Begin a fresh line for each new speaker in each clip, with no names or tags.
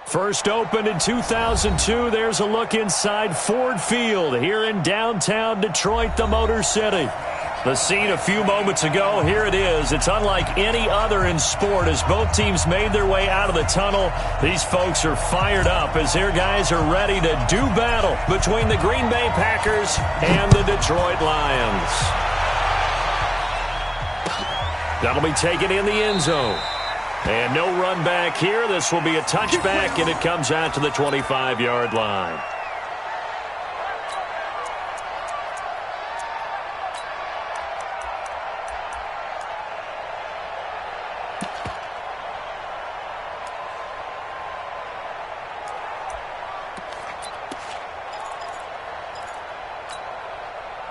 First opened in 2002, there's a look inside Ford Field here in downtown Detroit, the Motor City. The scene a few moments ago, here it is. It's unlike any other in sport as both teams made their way out of the tunnel. These folks are fired up as their guys are ready to do battle between the Green Bay Packers and the Detroit Lions. That'll be taken in the end zone. And no run back here. This will be a touchback, and it comes out to the 25-yard line.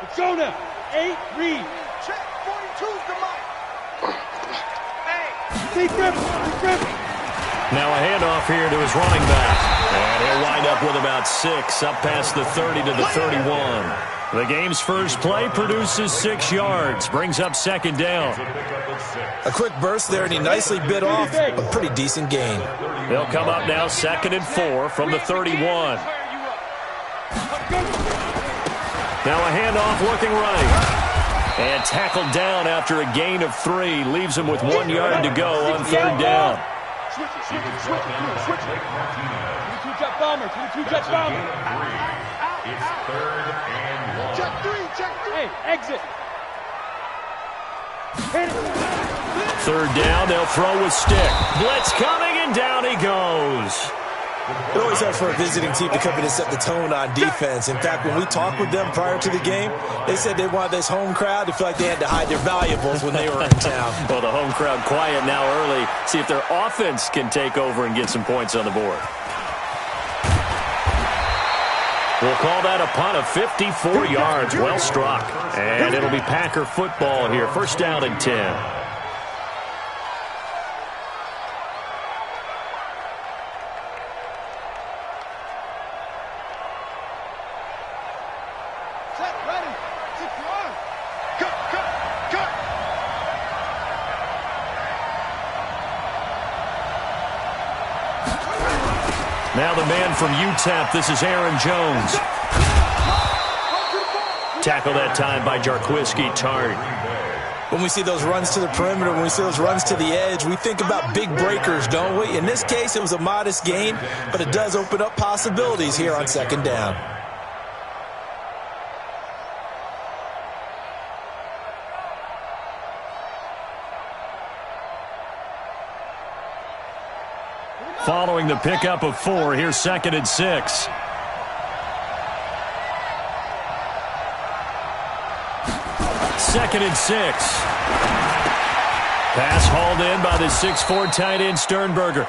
Let's go now. 8, read. Check, 42's the mic.
Now a handoff here to his running back. And he'll wind up with about 6, up past the 30 to the 31. The game's first play produces 6 yards, brings up second down.
A quick burst there, and he nicely bit off a pretty decent gain.
They'll come up now 2nd and 4 from the 31. Now a handoff looking right. And tackled down after a gain of 3. Leaves him with 1 yard to go on 3rd down.
Switch. 22-jet bomber. 22-jet bomber.
It's 3rd and 1.
Check 3. Hey, exit.
3rd down, they'll throw with stick. Blitz coming, and down he goes.
It always helps for a visiting team to come in and set the tone on defense. In fact, when we talked with them prior to the game, they said they wanted this home crowd to feel like they had to hide their valuables when they were in town.
Well, the home crowd quiet now early. See if their offense can take over and get some points on the board. We'll call that a punt of 54 yards. Well struck. And it'll be Packer football here. 1st down and 10. Now the man from UTEP, this is Aaron Jones. Tackle that time by Jarquiski Tart.
When we see those runs to the perimeter, when we see those runs to the edge, we think about big breakers, don't we? In this case, it was a modest gain, but it does open up possibilities here on 2nd down.
Following the pickup of 4, here's 2nd and 6. Second and 6. Pass hauled in by the 6'4" tight end Sternberger.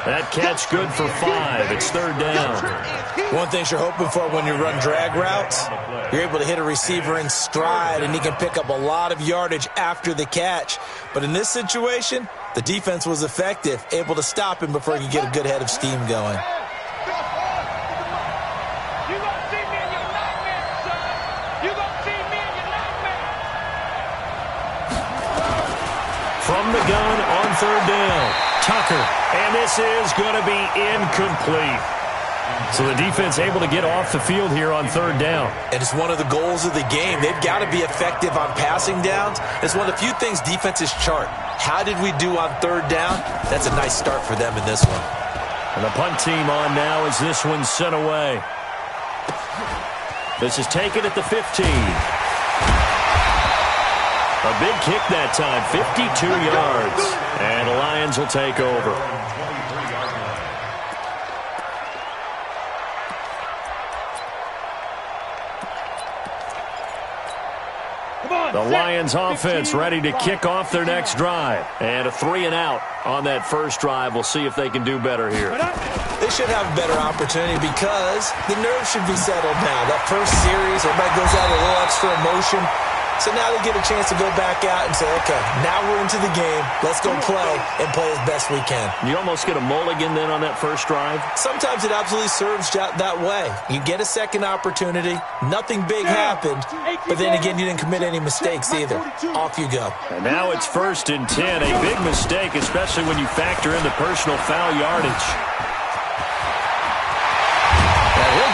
That catch good for 5. It's 3rd down.
One thing you're hoping for when you run drag routes, you're able to hit a receiver in stride, and he can pick up a lot of yardage after the catch. But in this situation, the defense was effective, able to stop him before he could get a good head of steam going.
From the gun on 3rd down, Tucker, and this is going to be incomplete. So the defense able to get off the field here on 3rd down.
And it's one of the goals of the game. They've got to be effective on passing downs. It's one of the few things defenses chart. How did we do on 3rd down? That's a nice start for them in this one.
And the punt team on now as this one's sent away. This is taken at the 15. A big kick that time, 52 yards. And the Lions will take over. The Lions offense ready to kick off their next drive. And a 3-and-out on that first drive. We'll see if they can do better here.
They should have a better opportunity because the nerves should be settled now. That first series, everybody goes out with a little extra emotion. So now they get a chance to go back out and say, okay, now we're into the game. Let's go play and play as best we can.
You almost get a mulligan then on that first drive?
Sometimes it absolutely serves that way. You get a second opportunity. Nothing big happened. But then again, you didn't commit any mistakes either. Off you go.
And now it's 1st and 10. A big mistake, especially when you factor in the personal foul yardage.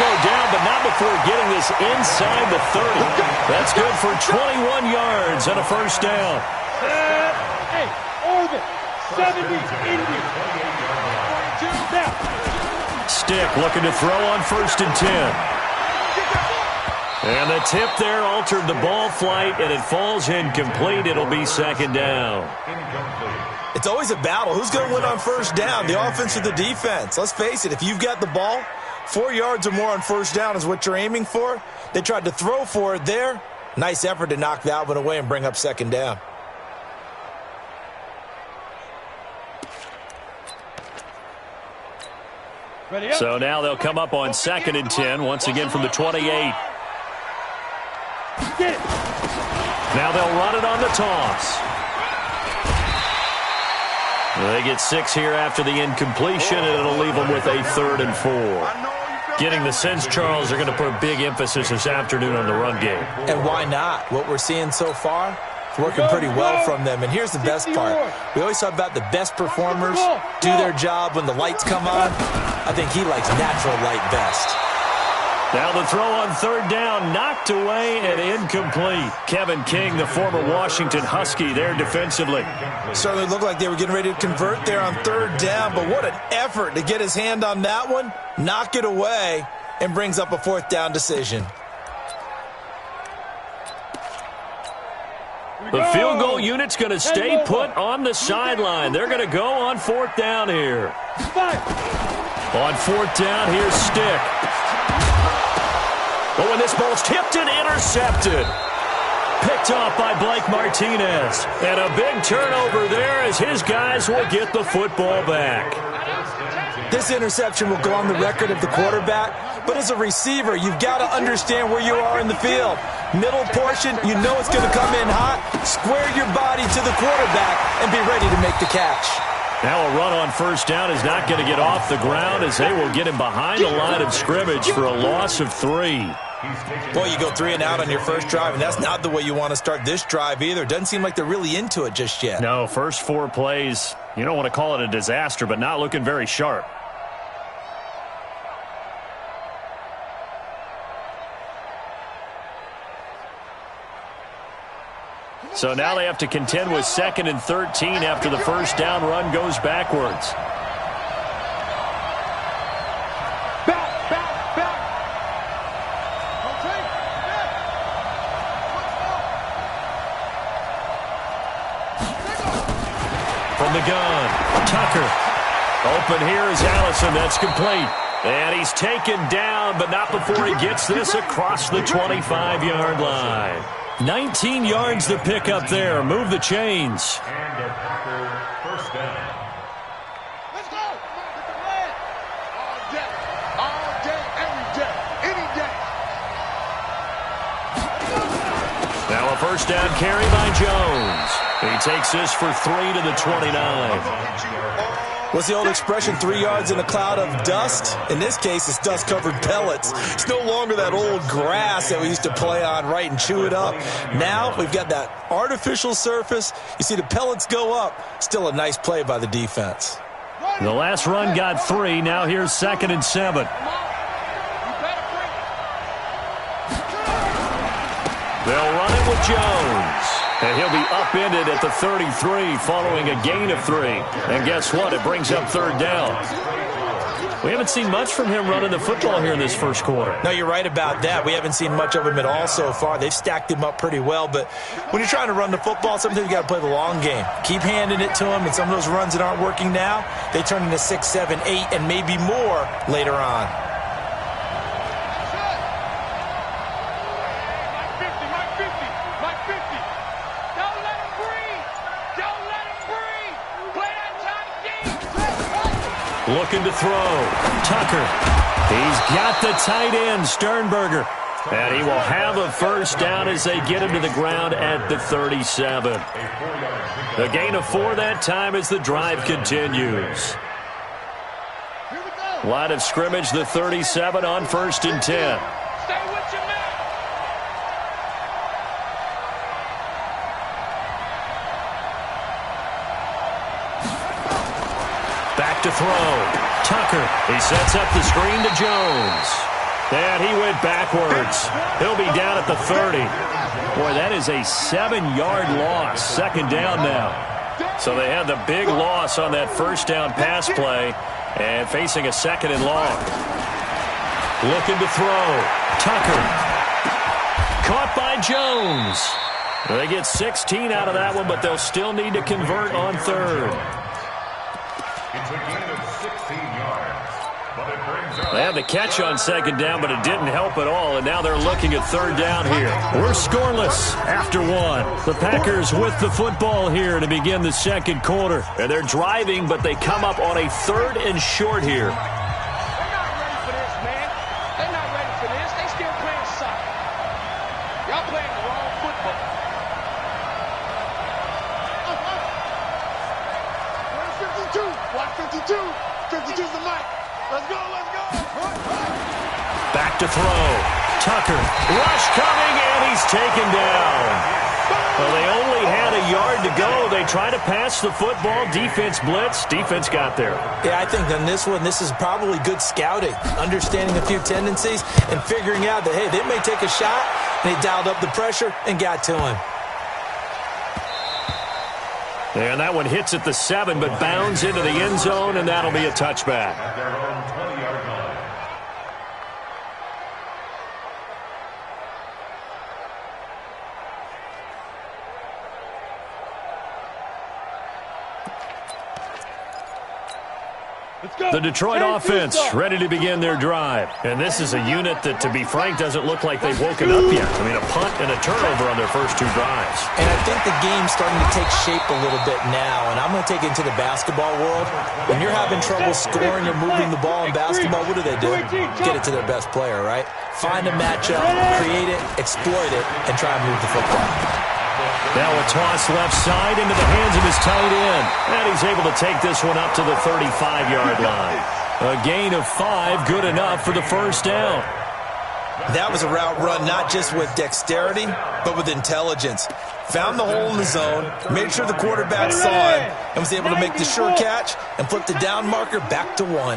go down, but not before getting this inside the 30. That's good for 21 yards and a first down.
Hey, over. 70, Indy.
Stick looking to throw on 1st and 10. And the tip there altered the ball flight, and it falls incomplete. It'll be 2nd down.
It's always a battle. Who's going to win on 1st down, the offense or the defense? Let's face it, if you've got the ball, 4 yards or more on 1st down is what you're aiming for. They tried to throw for it there. Nice effort to knock that one away and bring up 2nd down.
So now they'll come up on 2nd and 10, once again from the 28. Now they'll run it on the toss. They get 6 here after the incompletion, and it'll leave them with a 3rd and 4. Getting the sense, Charles, are going to put a big emphasis this afternoon on the run game.
And why not? What we're seeing so far, it's working pretty well from them. And here's the best part. We always talk about the best performers do their job when the lights come on. I think he likes natural light best.
Now the throw on 3rd down, knocked away and incomplete. Kevin King, the former Washington Husky, there defensively.
Certainly looked like they were getting ready to convert there on 3rd down, but what an effort to get his hand on that one, knock it away, and brings up a 4th down decision.
The field goal unit's going to stay put on the sideline. They're going to go on 4th down here. On 4th down, here's Stick. But when this ball's tipped and intercepted. Picked off by Blake Martinez. And a big turnover there as his guys will get the football back.
This interception will go on the record of the quarterback, but as a receiver, you've got to understand where you are in the field. Middle portion, you know it's going to come in hot. Square your body to the quarterback and be ready to make the catch.
Now a run on 1st down is not going to get off the ground as they will get him behind the line of scrimmage for a loss of 3.
Boy, you go 3 and out on your first drive, and that's not the way you want to start this drive either. Doesn't seem like they're really into it just yet.
No, first 4 plays, you don't want to call it a disaster, but not looking very sharp. So now they have to contend with 2nd and 13 after the first down run goes backwards. From the gun, Tucker. Open here is Allison. That's complete. And he's taken down, but not before he gets this across the 25-yard line. 19 yards to pick up there. Move the chains.
And a Packer 1st down.
Let's go. Get the flag. All day, every day, any day.
Now a first down carry by Jones. He takes this for 3 to the 29.
What's the old expression, 3 yards in a cloud of dust? In this case, it's dust-covered pellets. It's no longer that old grass that we used to play on, right, and chew it up. Now we've got that artificial surface. You see the pellets go up. Still a nice play by the defense.
The last run got 3. Now here's 2nd and 7. They'll run it with Jones. And he'll be upended at the 33 following a gain of 3. And guess what? It brings up 3rd down. We haven't seen much from him running the football here in this first quarter.
No, you're right about that. We haven't seen much of him at all so far. They've stacked him up pretty well. But when you're trying to run the football, sometimes you got to play the long game. Keep handing it to him. And some of those runs that aren't working now, they turn into 6, 7, 8, and maybe more later on.
Looking to throw. Tucker. He's got the tight end, Sternberger. And he will have a first down as they get him to the ground at the 37. A gain of 4 that time as the drive continues. Line of scrimmage, the 37 on 1st and 10. Back to throw. Tucker. He sets up the screen to Jones. And he went backwards. He'll be down at the 30. Boy, that is a 7-yard loss. Second down now. So they had the big loss on that first down pass play and facing a second and long. Looking to throw. Tucker. Caught by Jones. They get 16 out of that one, but they'll still need to convert on third.
It's a gain of 16 yards. But it brings up.
They had the catch on second down, but it didn't help at all, and now they're looking at third down here. We're scoreless after one. The Packers with the football here to begin the second quarter. And they're driving, but they come up on a third and short here. Back to throw. Tucker. Rush coming, and he's taken down. Well, they only had a yard to go. They try to pass the football. Defense blitz. Defense got there.
Yeah, I think on this one, this is probably good scouting, understanding a few tendencies, and figuring out that, hey, they may take a shot, and they dialed up the pressure and got to him.
And that one hits at the 7, but bounds into the end zone, and that'll be a touchback.
At their own 20-yard line.
The Detroit offense ready to begin their drive. And this is a unit that, to be frank, doesn't look like they've woken up yet. I mean, a punt and a turnover on their first 2 drives.
And I think the game's starting to take shape a little bit now. And I'm going to take it into the basketball world. When you're having trouble scoring or moving the ball in basketball, what do? Get it to their best player, right? Find a matchup, create it, exploit it, and try and move the football.
Now a toss left side into the hands of his tight end. And he's able to take this one up to the 35-yard line. A gain of 5, good enough for the first down.
That was a route run not just with dexterity, but with intelligence. Found the hole in the zone, made sure the quarterback saw him, and was able to make the sure catch and flip the down marker back to 1.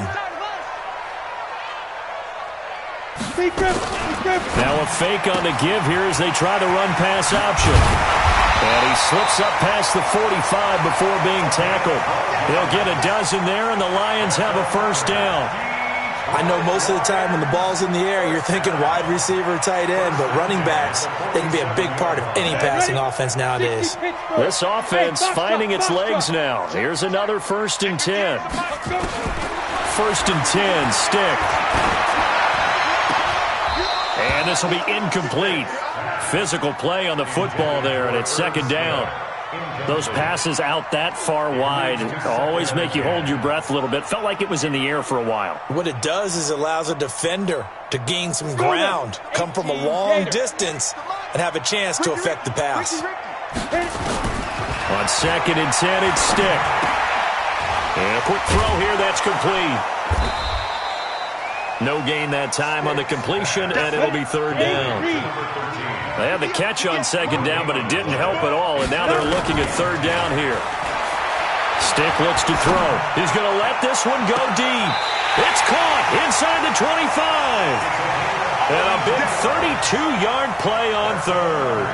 Now a fake on the give here as they try to run pass option. And he slips up past the 45 before being tackled. He'll get a dozen there, and the Lions have a first down.
I know most of the time when the ball's in the air, you're thinking wide receiver, tight end, but running backs, they can be a big part of any passing offense nowadays.
This offense finding its legs now. Here's another 1st and 10. 1st and 10, Stick. And this will be incomplete. Physical play on the football there, and it's second down. Those passes out that far wide always make you hold your breath a little bit. Felt like it was in the air for a while. What
it does is it allows a defender to gain some ground, come from a long distance, and have a chance to affect the pass.
On 2nd and 10, it's Stick. And a quick throw here, that's complete. No gain that time on the completion, and it'll be third down. They had the catch on second down, but it didn't help at all, and now they're looking at third down here. Stick looks to throw. He's going to let this one go deep. It's caught inside the 25. And a big 32-yard play on third.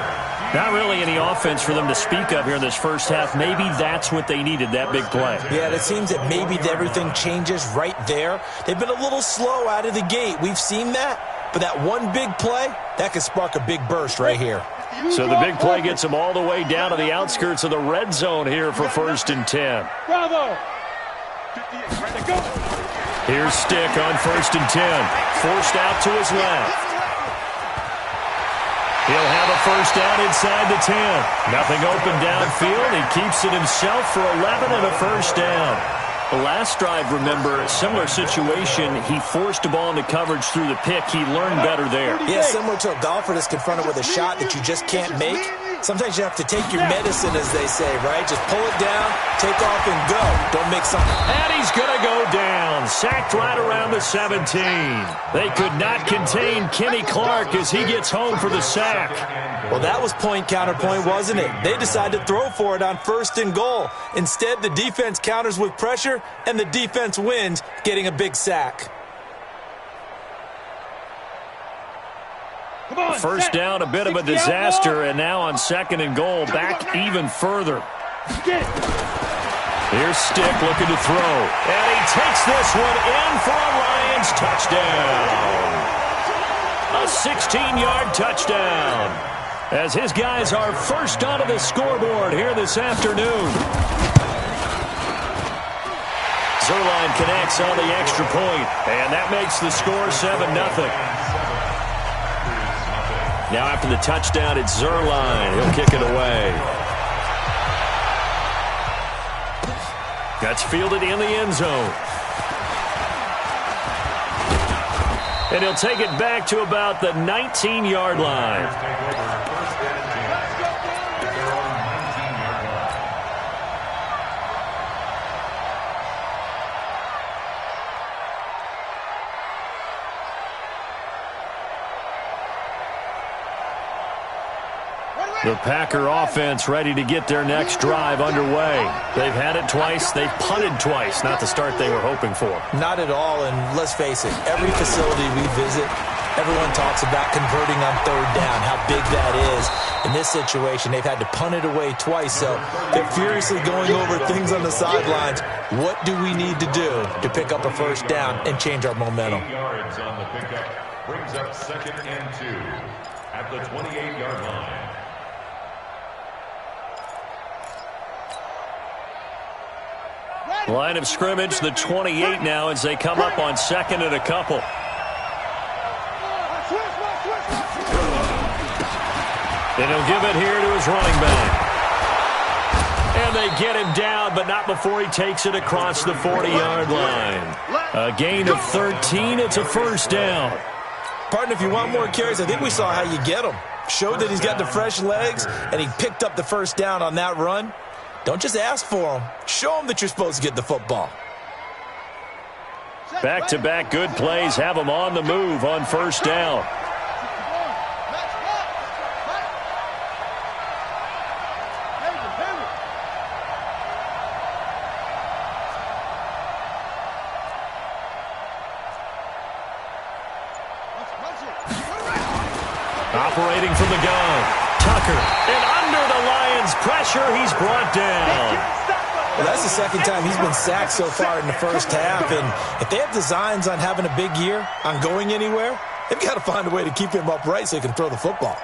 Not really any offense for them to speak of here in this first half. Maybe that's what they needed, that big play.
Yeah, it seems that maybe everything changes right there. They've been a little slow out of the gate. We've seen that. But that one big play, that could spark a big burst right here.
So the big play gets them all the way down to the outskirts of the red zone here for 1st and 10.
Bravo!
Here's Stick on 1st and 10. Forced out to his left. He'll have a first down inside the 10. Nothing open downfield. He keeps it himself for 11 and a first down. The last drive, remember, similar situation. He forced the ball into coverage through the pick. He learned better there.
Yeah, similar to a golfer that's confronted with a shot that you just can't make. Sometimes you have to take your medicine, as they say, right? Just pull it down, take off, and go. Don't make something.
And he's going to go down. Sacked right around the 17. They could not contain Kenny Clark as he gets home for the sack.
Well, that was point counterpoint, wasn't it? They decided to throw for it on 1st and goal. Instead, the defense counters with pressure, and the defense wins, getting a big sack.
First down, a bit of a disaster, and now on 2nd and goal, back even further. Here's Stick looking to throw, and he takes this one in for a Lions touchdown. A 16-yard touchdown, as his guys are first onto the scoreboard here this afternoon. Zerline connects on the extra point, and that makes the score 7-0. Now after the touchdown, it's Zerline. He'll kick it away. That's fielded in the end zone. And he'll take it back to about the 19-yard line. The Packer offense ready to get their next drive underway. They've had it twice. They've punted twice. Not the start they were hoping for.
Not at all, and let's face it, every facility we visit, everyone talks about converting on 3rd down, how big that is. In this situation, they've had to punt it away twice, so they're furiously going over things on the sidelines. What do we need to do to pick up a first down and change our momentum?
8 yards on the pickup brings up 2nd and 2 at the 28-yard line.
Line of scrimmage, the 28 now as they come up on 2nd and a couple. And he'll give it here to his running back. And they get him down, but not before he takes it across the 40-yard line. A gain of 13. It's a first down.
Partner, if you want more carries, I think we saw how you get them. Showed that he's got the fresh legs, and he picked up the first down on that run. Don't just ask for him. Show him that you're supposed to get the football.
Back-to-back good plays have him on the move on first down. Operating from the gun. Tucker, and under the Lions' pressure, he's brought down.
Well, that's the second time he's been sacked so far in the first half, and if they have designs on having a big year, on going anywhere, they've got to find a way to keep him upright so he can throw the football.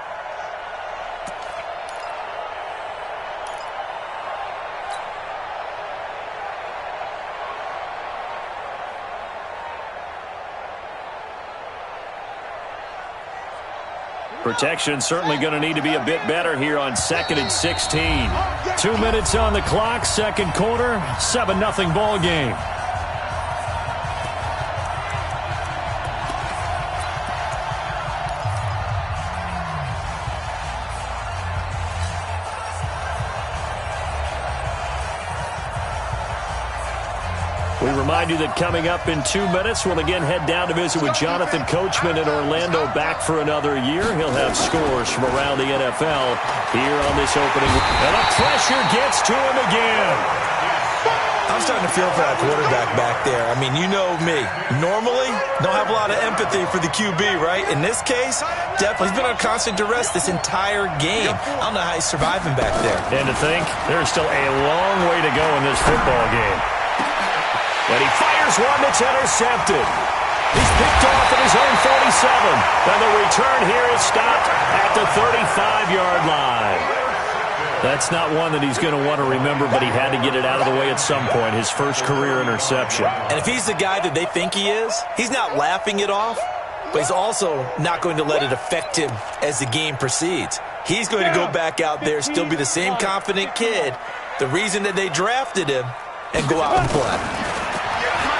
Protection certainly going to need to be a bit better here on 2nd and 16. 2 minutes on the clock, 2nd quarter, 7-0 ball game. We remind you that coming up in 2 minutes, we'll again head down to visit with Jonathan Coachman in Orlando, back for another year. He'll have scores from around the NFL here on this opening. And the pressure gets to him again.
I'm starting to feel for that quarterback back there. I mean, you know me. Normally, don't have a lot of empathy for the QB, right? In this case, definitely. He's been on constant duress this entire game. I don't know how he's surviving back there.
And to think, there's still a long way to go in this football game. And he fires one that's intercepted. He's picked off at his own 47. And the return here is stopped at the 35-yard line. That's not one that he's going to want to remember, but he had to get it out of the way at some point, his first career interception.
And if he's the guy that they think he is, he's not laughing it off, but he's also not going to let it affect him as the game proceeds. He's going to go back out there, still be the same confident kid, the reason that they drafted him, and go out and play.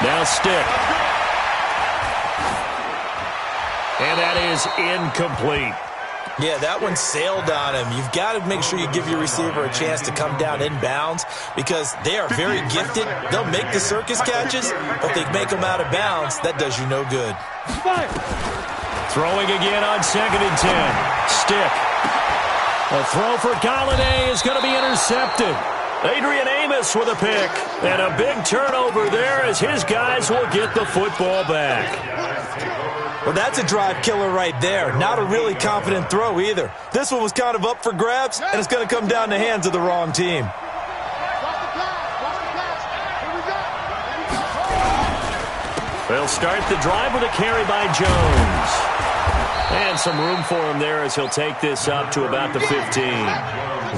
Now Stick. And that is incomplete.
Yeah, that one sailed on him. You've got to make sure you give your receiver a chance to come down inbounds because they are very gifted. They'll make the circus catches, but if they make them out of bounds, that does you no good.
Throwing again on 2nd and 10. Stick. A throw for Galladay is going to be intercepted. Adrian Amos with a pick. And a big turnover there as his guys will get the football back.
Well, that's a drive killer right there. Not a really confident throw either. This one was kind of up for grabs, and it's going to come down the hands of the wrong team.
They'll start the drive with a carry by Jones. And some room for him there as he'll take this up to about the 15.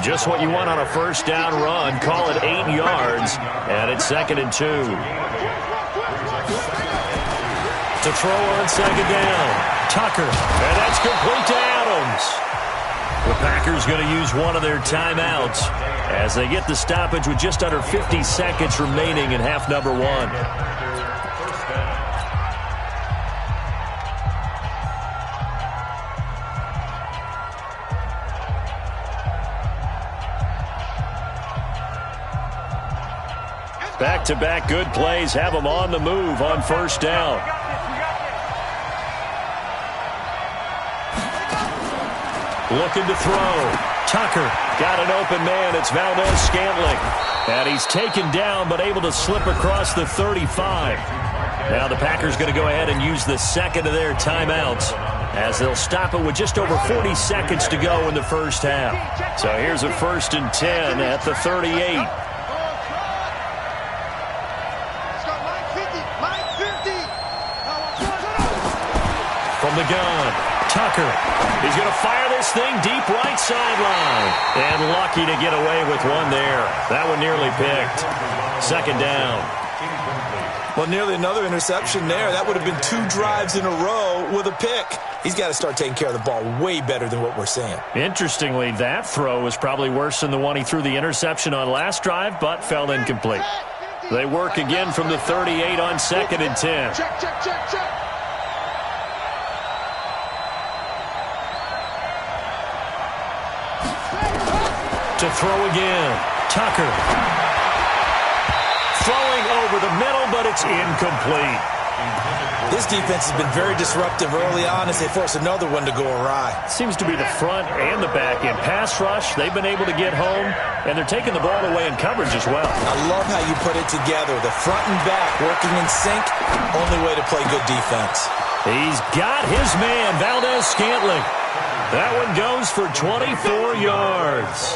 Just what you want on a first down run. Call it 8 yards, and it's 2nd and 2. To throw on 2nd down. Tucker, and that's complete to Adams. The Packers going to use one of their timeouts as they get the stoppage with just under 50 seconds remaining in half number 1. Back-to-back good plays have them on the move on first down. Looking to throw. Tucker got an open man. It's Valdez-Scantling. And he's taken down but able to slip across the 35. Now the Packers going to go ahead and use the second of their timeouts as they'll stop it with just over 40 seconds to go in the first half. So here's a 1st and 10 at the 38. From the gun, Tucker. He's going to fire this thing deep right sideline. And lucky to get away with one there. That one nearly picked. 2nd down.
Well, nearly another interception there. That would have been 2 drives in a row with a pick. He's got to start taking care of the ball way better than what we're seeing.
Interestingly, that throw was probably worse than the one he threw the interception on last drive, but fell incomplete. They work again from the 38 on 2nd and 10.
Check, check, check, check.
To throw again. Tucker. Throwing over the middle, but it's incomplete.
This defense has been very disruptive early on as they force another one to go awry.
Seems to be the front and the back end. Pass rush, they've been able to get home, and they're taking the ball away in coverage as well.
I love how you put it together. The front and back working in sync, only way to play good defense.
He's got his man, Valdez-Scantling. That one goes for 24 yards.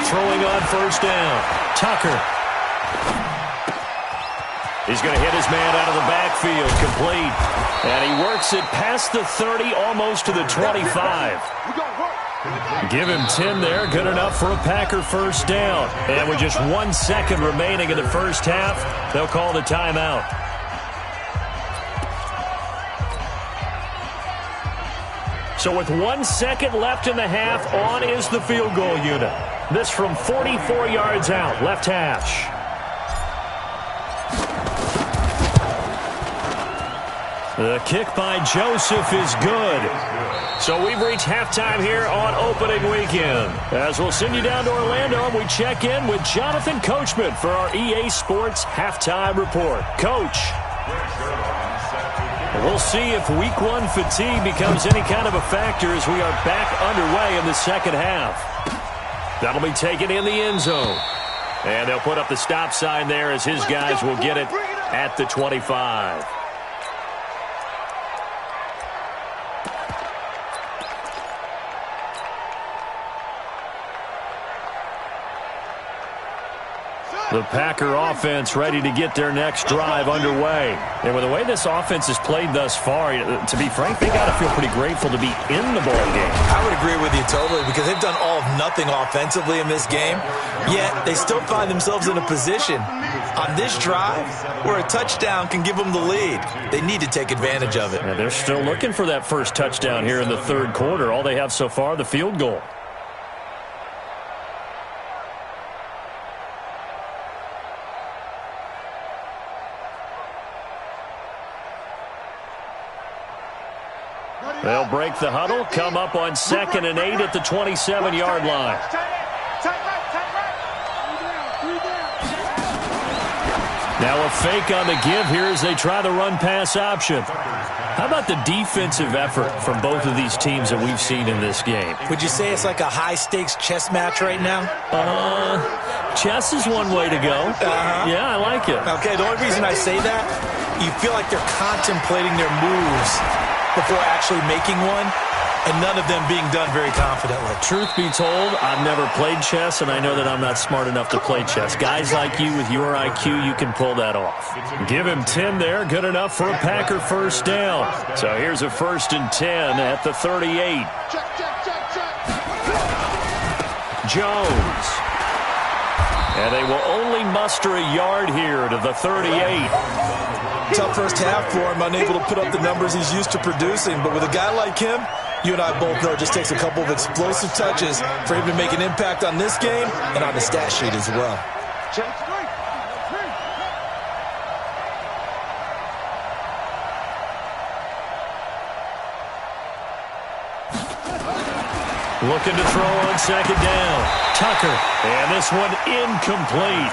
Throwing on first down. Tucker. He's going to hit his man out of the backfield, complete. And he works it past the 30, almost to the 25. Give him 10 there, good enough for a Packer first down. And with just 1 second remaining in the first half, they'll call the timeout. So with 1 second left in the half, on is the field goal unit. This from 44 yards out, left hash. The kick by Joseph is good. So we've reached halftime here on opening weekend. As we'll send you down to Orlando, and we check in with Jonathan Coachman for our EA Sports Halftime Report. Coach. We'll see if Week 1 fatigue becomes any kind of a factor as we are back underway in the second half. That'll be taken in the end zone. And they'll put up the stop sign there as his guys will get it at the 25. The Packer offense ready to get their next drive underway. And with the way this offense has played thus far, to be frank, they got to feel pretty grateful to be in the ball game.
I would agree with you totally because they've done all of nothing offensively in this game, yet they still find themselves in a position on this drive where a touchdown can give them the lead. They need to take advantage of it.
And they're still looking for that first touchdown here in the third quarter. All they have so far, the field goal. They'll break the huddle, come up on 2nd and 8 at the 27-yard line. Now a fake on the give here as they try the run-pass option. How about the defensive effort from both of these teams that we've seen in this game?
Would you say it's like a high-stakes chess match right now?
Chess is one way to go. Yeah, I like it.
Okay, the only reason I say that, you feel like they're contemplating their moves before actually making one, and none of them being done very confidently.
Truth be told, I've never played chess, and I know that I'm not smart enough to play chess. Guys like you with your IQ, you can pull that off. Give him 10 there. Good enough for a Packer first down. So here's a 1st and 10 at the 38. Jones. And they will only muster a yard here to the 38.
Tough first half for him, unable to put up the numbers he's used to producing. But with a guy like him, you and I both know it just takes a couple of explosive touches for him to make an impact on this game and on the stat sheet as well.
Looking to throw on 2nd down. Tucker. And this one incomplete.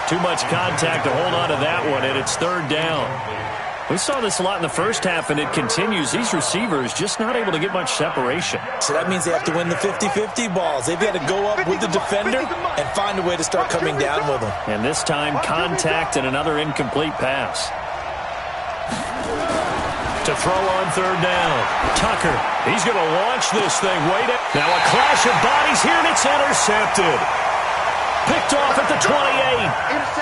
Too much contact to hold on to that one, and it's 3rd down. We saw this a lot in the first half, and it continues. These receivers just not able to get much separation.
So that means they have to win the 50-50 balls. They've got to go up with the defender and find a way to start coming down with them.
And this time, contact and another incomplete pass. To throw on 3rd down. Tucker. He's going to launch this thing. Wait. Now a clash of bodies here, and it's intercepted. Picked off at the 28.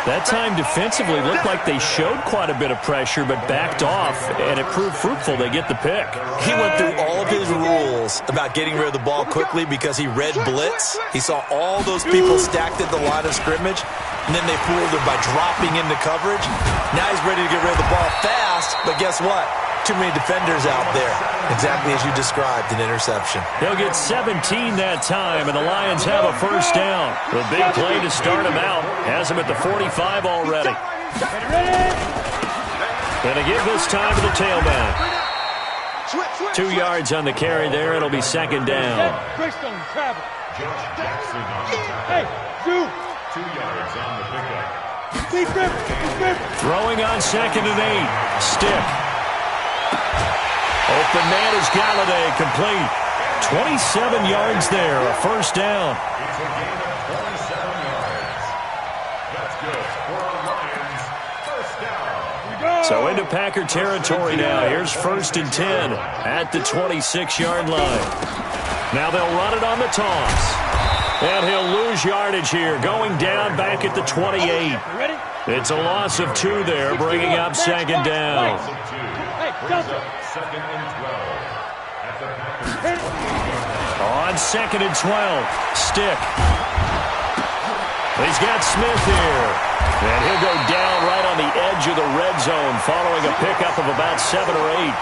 That time defensively looked like they showed quite a bit of pressure, but backed off, and it proved fruitful. They get the pick.
He went through all of his rules about getting rid of the ball quickly because he read blitz. He saw all those people stacked at the line of scrimmage, and then they fooled him by dropping into coverage. Now he's ready to get rid of the ball fast, but guess what? Too many defenders out there. Exactly as you described, an interception.
They'll get 17 that time, and the Lions have a 1st down. The big play to start him out. Has him at the 45 already. Going to give this time to the tailback. 2 yards on the carry there. It'll be 2nd down.
Hey, you.
2 yards on the pickup.
Throwing on 2nd and 8. Stick. Open man is Galladay, complete. 27 yards there, a 1st down.
It's a gain of 27 yards. That's good for the Lions. 1st down.
So into Packer territory now. Here's 1st and 10 at the 26-yard line. Now they'll run it on the toss. And he'll lose yardage here, going down back at the 28. It's a loss of 2 there, bringing up 2nd down.
Brings up 2nd and 12 at the Packers.
On 2nd and 12, Stick. He's got Smith here. And he'll go down right on the edge of the red zone following a pickup of about 7 or 8.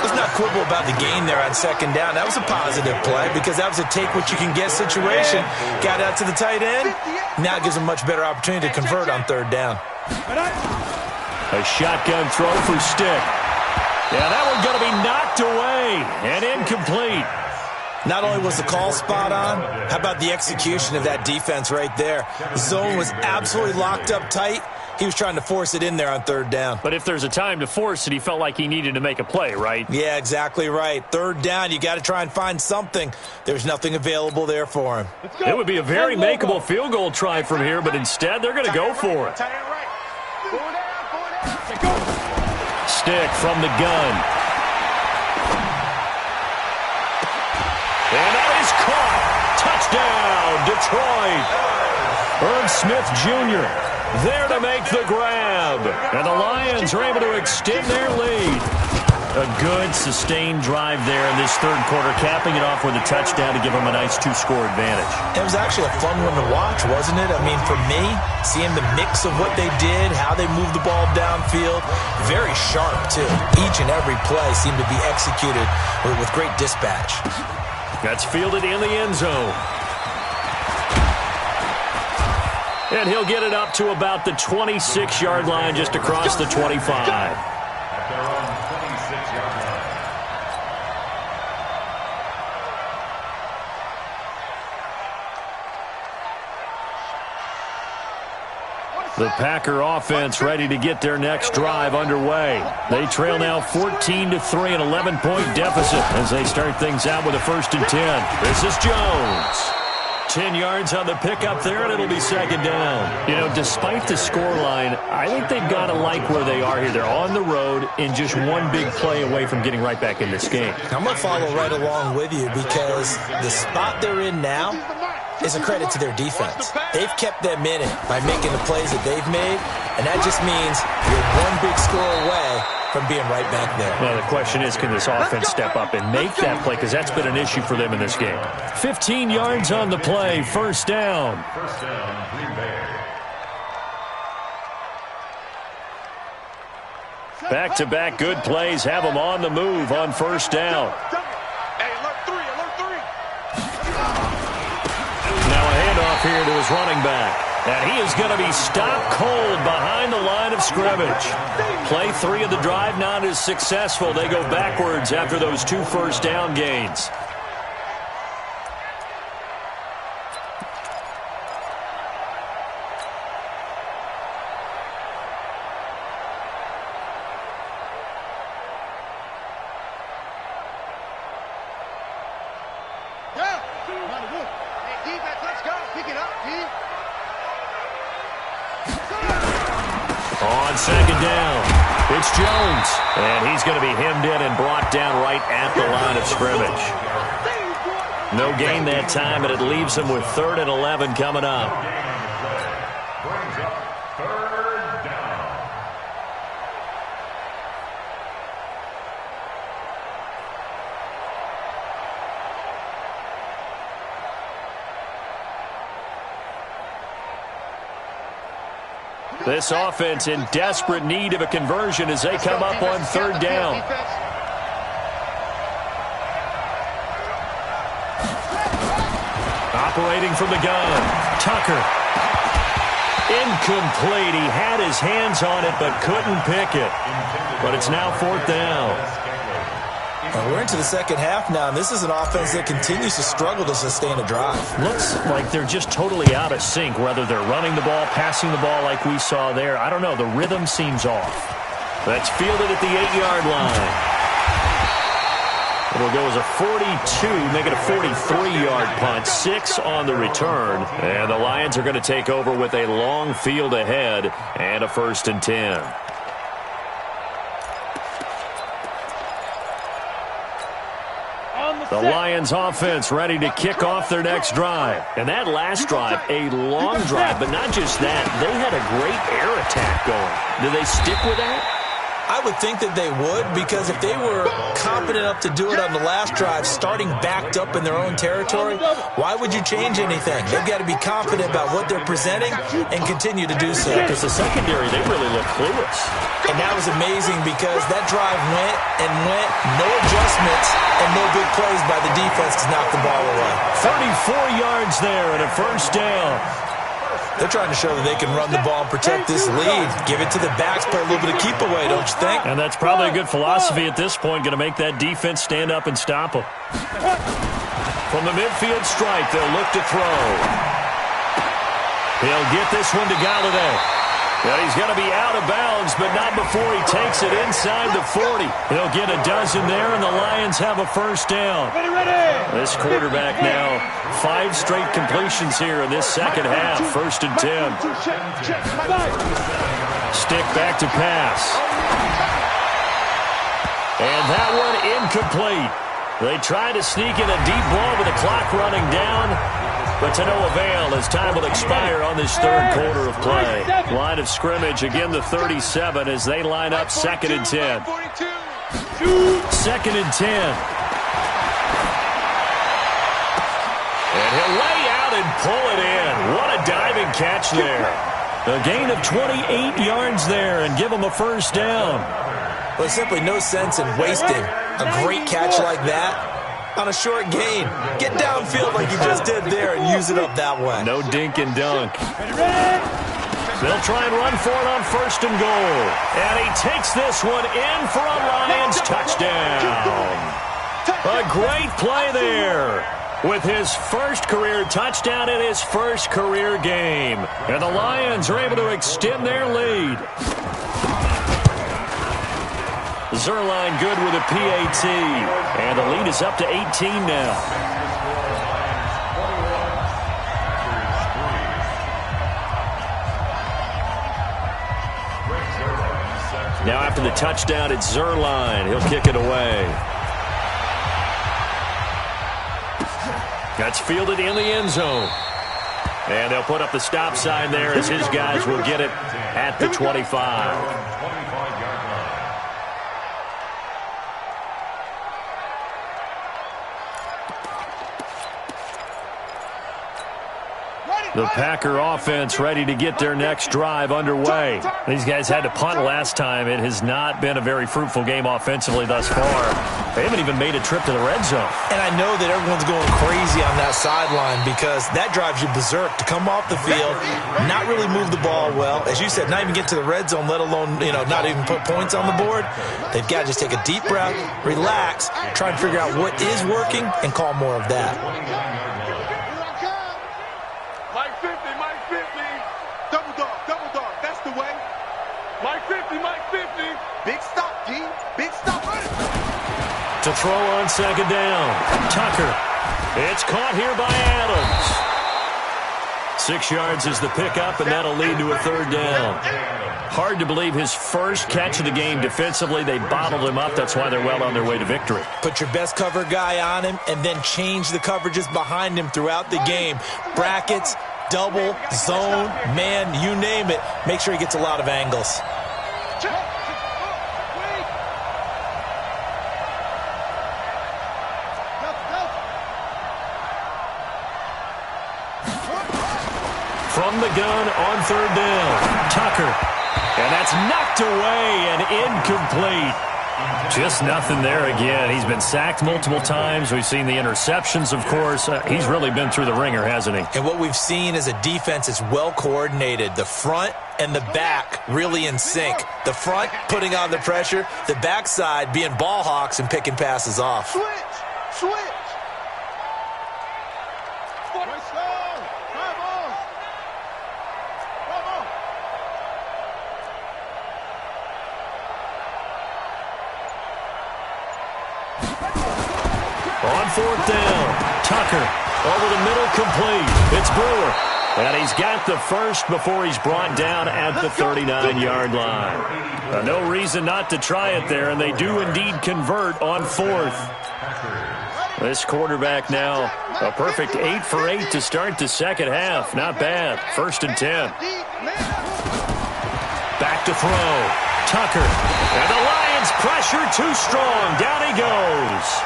Let's not quibble about the gain there on 2nd down. That was a positive play because that was a take-what-you-can-get situation. Got out to the tight end. Now it gives him a much better opportunity to convert on 3rd down.
A shotgun throw for Stick. Yeah, that one's going to be knocked away and incomplete.
Not only was the call spot on, how about the execution of that defense right there? The zone was absolutely locked up tight. He was trying to force it in there on 3rd down.
But if there's a time to force it, he felt like he needed to make a play, right?
Yeah, exactly right. 3rd down, you got to try and find something. There's nothing available there for him.
It would be a very makeable field goal try from here, but instead they're going to go for it. Stick from the gun. And that is caught. Touchdown, Detroit. Irv Smith Jr. there to make the grab. And the Lions are able to extend their lead. A good, sustained drive there in this 3rd quarter, capping it off with a touchdown to give them a nice 2-score advantage.
It was actually a fun one to watch, wasn't it? I mean, for me, seeing the mix of what they did, how they moved the ball downfield, very sharp, too. Each and every play seemed to be executed with great dispatch.
That's fielded in the end zone. And he'll get it up to about the 26-yard line, just across the 25.
At their own 26-yard line.
The Packer offense ready to get their next drive underway. They trail now 14-3, an 11-point deficit as they start things out with a 1st and 10. This is Jones. 10 yards on the pickup there, and it'll be 2nd down. You know, despite the scoreline, I think they've got to like where they are here. They're on the road and just one big play away from getting right back in this game.
I'm going to follow right along with you because the spot they're in now is a credit to their defense. They've kept them in it by making the plays that they've made, and that just means you're one big score away from being right back there.
Well, the question is, can this offense step up and make that play? Because that's been an issue for them in this game. 15 yards on the play, 1st down.
First down, Green Bay.
Back-to-back good plays have them on the move on 1st down.
Hey, alert 3, alert 3.
Now a handoff here to his running back. And he is going to be stopped cold behind the line of scrimmage. Play 3 of the drive not as successful. They go backwards after those 2 first down gains.
Hey, defense, let's go. Pick it up, D.
On 2nd down, it's Jones. And he's going to be hemmed in and brought down right at the line of scrimmage. No gain that time, and it leaves him with 3rd and 11 coming up.
Brings up 3rd down.
This offense in desperate need of a conversion as they come up on 3rd down. Operating from the gun, Tucker. Incomplete. He had his hands on it but couldn't pick it. But it's now 4th down.
We're into the 2nd half now, and this is an offense that continues to struggle to sustain a drive.
Looks like they're just totally out of sync, whether they're running the ball, passing the ball like we saw there. I don't know. The rhythm seems off. That's fielded at the 8-yard line. It'll go as a 42, make it a 43-yard punt, 6 on the return. And the Lions are going to take over with a long field ahead and a 1st and 10. The Lions offense ready to kick off their next drive. And that last drive, a long drive, but not just that. They had a great air attack going. Do they stick with that?
I would think that they would, because if they were confident enough to do it on the last drive, starting backed up in their own territory, why would you change anything? They've got to be confident about what they're presenting and continue to do so.
Because the secondary, they really look clueless.
And that was amazing because that drive went and went, no adjustments and no big plays by the defense to knock the ball away.
34 yards there and a 1st down.
They're trying to show that they can run the ball and protect this lead. Give it to the backs, play a little bit of keep away, don't you think?
And that's probably a good philosophy at this point, going to make that defense stand up and stop them. From the midfield stripe, they'll look to throw. He'll get this one to Galladay. And he's going to be out of bounds, but not before he takes it inside the 40. He'll get a dozen there, and the Lions have a 1st down. This quarterback now, 5 straight completions here in this 2nd half. 1st and 10. Stick back to pass. And that one incomplete. They try to sneak in a deep ball with the clock running down, but to no avail as time will expire on this 3rd quarter of play. Line of scrimmage, again the 37 as they line up 2nd and 10. 2nd and 10. And he'll lay out and pull it in. What a diving catch there. A gain of 28 yards there and give him a 1st down.
Well, there's simply no sense in wasting a great catch like that on a short gain. Get downfield like you just did there and use it up that way.
No dink and dunk. They'll try and run for it on 1st and goal. And he takes this one in for a Lions touchdown. A great play there. with his first career touchdown in his first career game. And the Lions are able to extend their lead. Zerline good with a PAT. And the lead is up to 18 now. Now after the touchdown, it's Zerline. He'll kick it away. That's fielded in the end zone. And they'll put up the stop sign there as his guys will get it at the 25. The Packer offense ready to get their next drive underway. These guys had to punt last time. It has not been a very fruitful game offensively thus far. They haven't even made a trip to the red zone.
And I know that everyone's going crazy on that sideline because that drives you berserk to come off the field, not really move the ball well. As you said, not even get to the red zone, let alone, not even put points on the board. They've got to just take a deep breath, relax, try and figure out what is working, and call more of that.
To throw on second down. Tucker. It's caught here by Adams. 6 yards is the pickup, and that'll lead to a third down. Hard to believe his first catch of the game defensively. They bottled him up. That's why they're well on their way to victory.
Put your best cover guy on him and then change the coverages behind him throughout the game. Brackets, double, zone, man, you name it. Make sure he gets a lot of angles.
From the gun on third down, Tucker. And that's knocked away and incomplete. Just nothing there again. He's been sacked multiple times. We've seen the interceptions, of course. He's really been through the ringer, hasn't he?
And what we've seen is a defense that's well coordinated. The front and the back really in sync. The front putting on the pressure, the backside being ball hawks and picking passes off.
Switch.
On fourth down, Tucker over the middle, complete. It's Brewer. And he's got the first before he's brought down at the 39-yard line. No reason not to try it there, and they do indeed convert on fourth. This quarterback now a perfect 8 for 8 to start the second half. Not bad. 1st and 10. Back to throw. Tucker. And the Lions pressure too strong. Down he goes.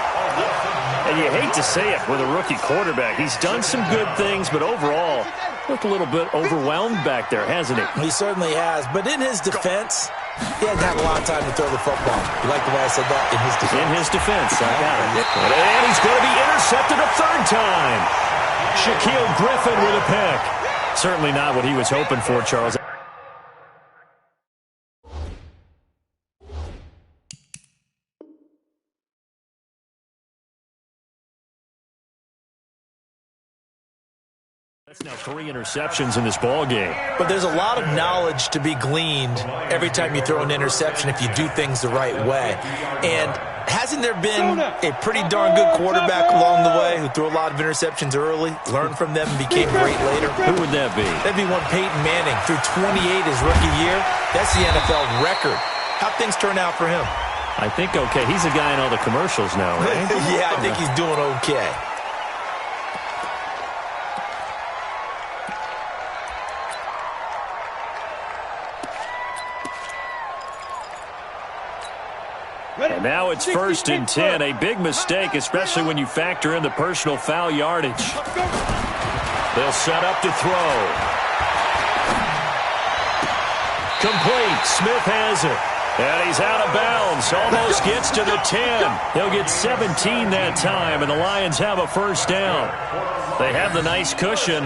And you hate to say it with a rookie quarterback. He's done some good things, but overall, looked a little bit overwhelmed back there, hasn't he?
He certainly has. But in his defense, he hadn't had a lot of time to throw the football. You like the way I said that? In his defense.
In his defense, I got it. And he's going to be intercepted a third time. Shaquille Griffin with a pick. Certainly not what he was hoping for, Charles. That's now 3 interceptions in this ball game.
But there's a lot of knowledge to be gleaned every time you throw an interception if you do things the right way. And hasn't there been a pretty darn good quarterback along the way who threw a lot of interceptions early, learned from them, and became great later?
Who would that be?
That'd be one Peyton Manning. Threw 28 his rookie year. That's the NFL record. How'd things turn out for him?
I think okay. He's a guy in all the commercials now, right?
Yeah, I think he's doing okay.
And now it's 1st and 10. A big mistake, especially when you factor in the personal foul yardage. They'll set up to throw. Complete. Smith has it. And he's out of bounds. Almost gets to the 10. He'll get 17 that time, and the Lions have a first down. They have the nice cushion.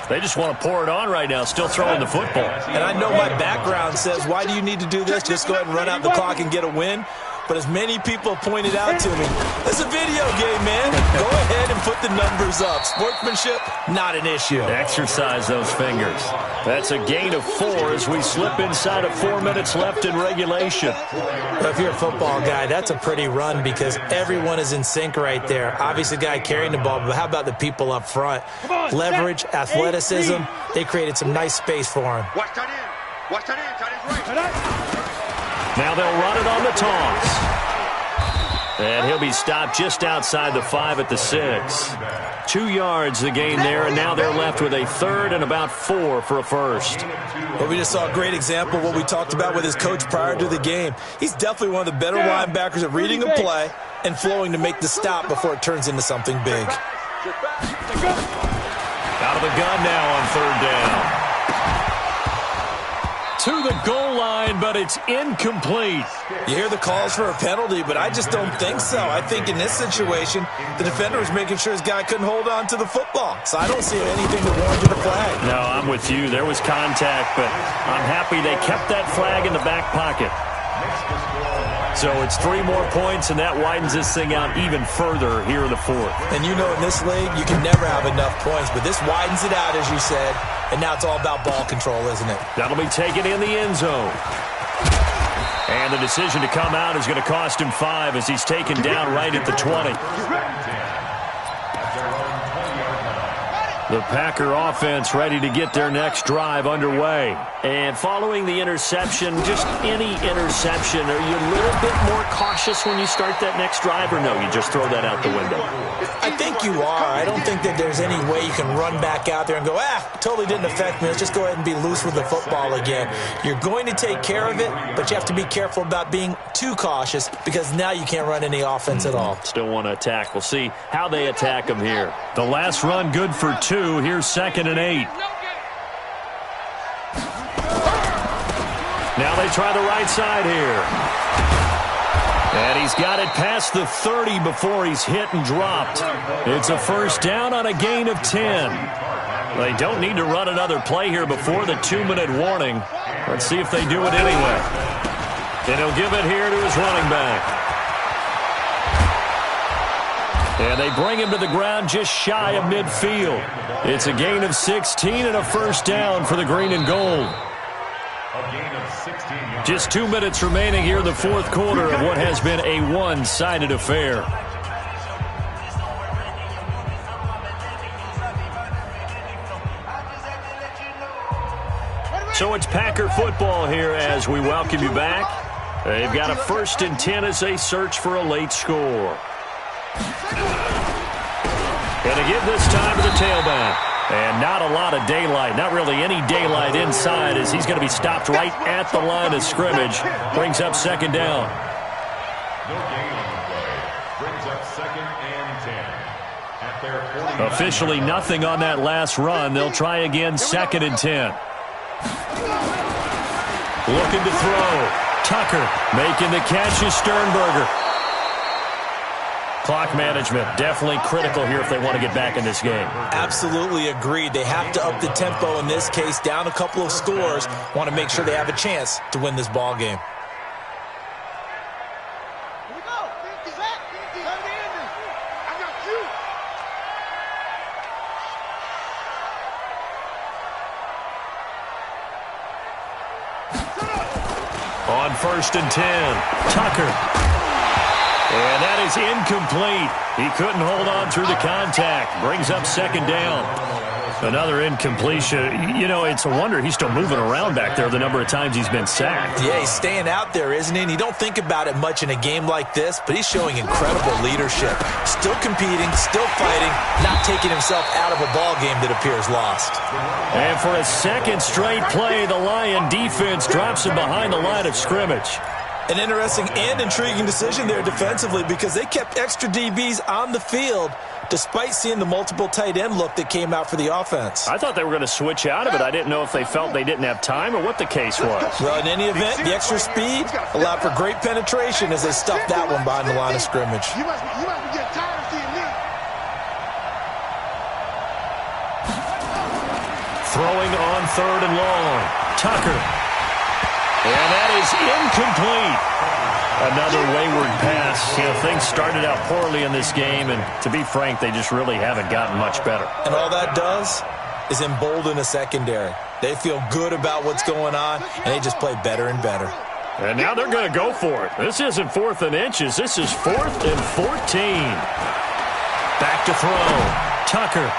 They just want to pour it on right now, still throwing the football.
And I know my background says, why do you need to do this? Just go ahead and run out the clock and get a win. But as many people pointed out to me, it's a video game, man. Go ahead and put the numbers up. Sportsmanship, not an issue.
Exercise those fingers. That's a gain of 4 as we slip inside of 4 minutes left in regulation.
Well, if you're a football guy, that's a pretty run because everyone is in sync right there. Obviously, the guy carrying the ball, but how about the people up front? Leverage, athleticism, they created some nice space for him.
Watch that in. Watch that in. Tight end right.
Now they'll run it on the toss. And he'll be stopped just outside the 5 at the 6. 2 yards the gain there, and now they're left with a 3rd and about 4 for a first.
Well, we just saw a great example of what we talked about with his coach prior to the game. He's definitely one of the better linebackers at reading a play and flowing to make the stop before it turns into something big.
Out of the gun now on 3rd down. To the goal line, but it's incomplete.
You hear the calls for a penalty, but I just don't think so. I think in this situation, the defender was making sure his guy couldn't hold on to the football. So I don't see anything that warranted a flag.
No, I'm with you. There was contact, but I'm happy they kept that flag in the back pocket. So it's 3 more points, and that widens this thing out even further here in the 4th.
And you know in this league, you can never have enough points, but this widens it out, as you said, and now it's all about ball control, isn't it?
That'll be taken in the end zone. And the decision to come out is going to cost him 5 as he's taken down right at the 20. The Packer offense ready to get their next drive underway. And following the interception, just any interception, are you a little bit more cautious when you start that next drive, or no, you just throw that out the window?
I think you are. I don't think that there's any way you can run back out there and go, totally didn't affect me. Let's just go ahead and be loose with the football again. You're going to take care of it, but you have to be careful about being too cautious because now you can't run any offense at all.
Still want to attack. We'll see how they attack them here. The last run good for 2. Here's 2nd and 8. Now they try the right side here. And he's got it past the 30 before he's hit and dropped. It's a first down on a gain of 10. They don't need to run another play here before the 2-minute warning. Let's see if they do it anyway. And he'll give it here to his running back. And they bring him to the ground just shy of midfield. It's a gain of 16 and a first down for the green and gold. Just 2 minutes remaining here in the 4th quarter of what has been a one-sided affair. So it's Packer football here as we welcome you back. They've got a 1st and 10 as they search for a late score. Going to give this time to the tailback. And not a lot of daylight, not really any daylight inside as he's going to be stopped right at the line of scrimmage. Brings up 2nd down.
No gain on the play. Brings up 2nd and 10. At their 40.
Officially nothing on that last run. They'll try again 2nd and 10. Looking to throw. Tucker making the catch is Sternberger. Clock management definitely critical here if they want to get back in this game.
Absolutely agreed. They have to up the tempo in this case, down a couple of scores. Want to make sure they have a chance to win this ball game.
On 1st and 10, Tucker. And that is incomplete. He couldn't hold on through the contact. Brings up 2nd down. Another incompletion. You know, it's a wonder he's still moving around back there the number of times he's been sacked.
Yeah, he's staying out there, isn't he? And you don't think about it much in a game like this, but he's showing incredible leadership. Still competing, still fighting, not taking himself out of a ball game that appears lost.
And for a 2nd straight play, the Lion defense drops him behind the line of scrimmage.
An interesting and intriguing decision there defensively because they kept extra DBs on the field despite seeing the multiple tight end look that came out for the offense.
I thought they were going to switch out of it. I didn't know if they felt they didn't have time or what the case was.
Well, in any event, the extra speed allowed for great penetration as they stuffed that one behind the line of scrimmage.
You must be getting tired of seeing me.
Throwing on 3rd and long. Tucker. And that is incomplete. Another wayward pass. You know, things started out poorly in this game, and to be frank, they just really haven't gotten much better.
And all that does is embolden a secondary. They feel good about what's going on, and they just play better and better.
And now they're going to go for it. This isn't 4th and inches. This is 4th and 14. Back to throw. Tucker.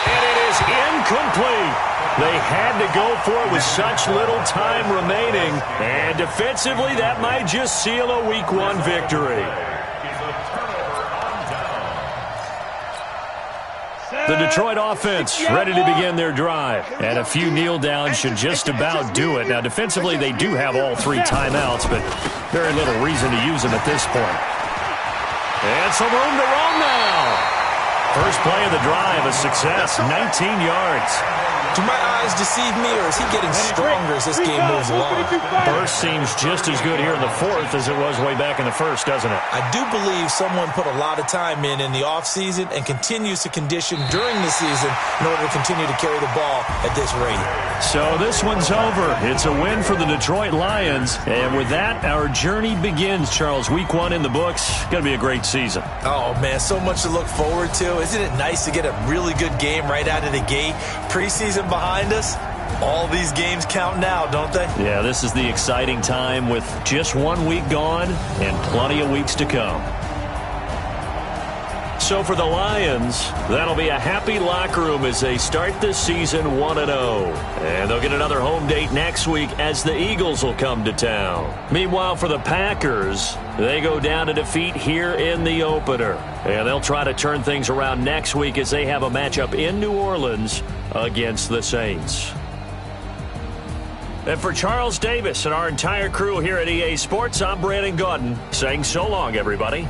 And it is incomplete. They had to go for it with such little time remaining. And defensively, that might just seal a Week 1 victory. The Detroit offense ready to begin their drive. And a few kneel downs should just about do it. Now, defensively, they do have all 3 timeouts, but very little reason to use them at this point. And some room to run now. First play of the drive, a success, 19 yards.
Do my eyes deceive me, or is he getting stronger as this game moves along?
Burst seems just as good here in the 4th as it was way back in the 1st, doesn't it?
I do believe someone put a lot of time in the offseason and continues to condition during the season in order to continue to carry the ball at this rate.
So this one's over. It's a win for the Detroit Lions. And with that, our journey begins, Charles. Week 1 in the books. Going to be a great season.
Oh, man, so much to look forward to. Isn't it nice to get a really good game right out of the gate? Preseason behind us. All these games count now, don't they?
Yeah, this is the exciting time with just 1 week gone and plenty of weeks to come. So for the Lions, that'll be a happy locker room as they start this season 1-0. And they'll get another home date next week as the Eagles will come to town. Meanwhile, for the Packers, they go down to defeat here in the opener. And they'll try to turn things around next week as they have a matchup in New Orleans against the Saints. And for Charles Davis and our entire crew here at EA Sports, I'm Brandon Gaudin saying so long, everybody.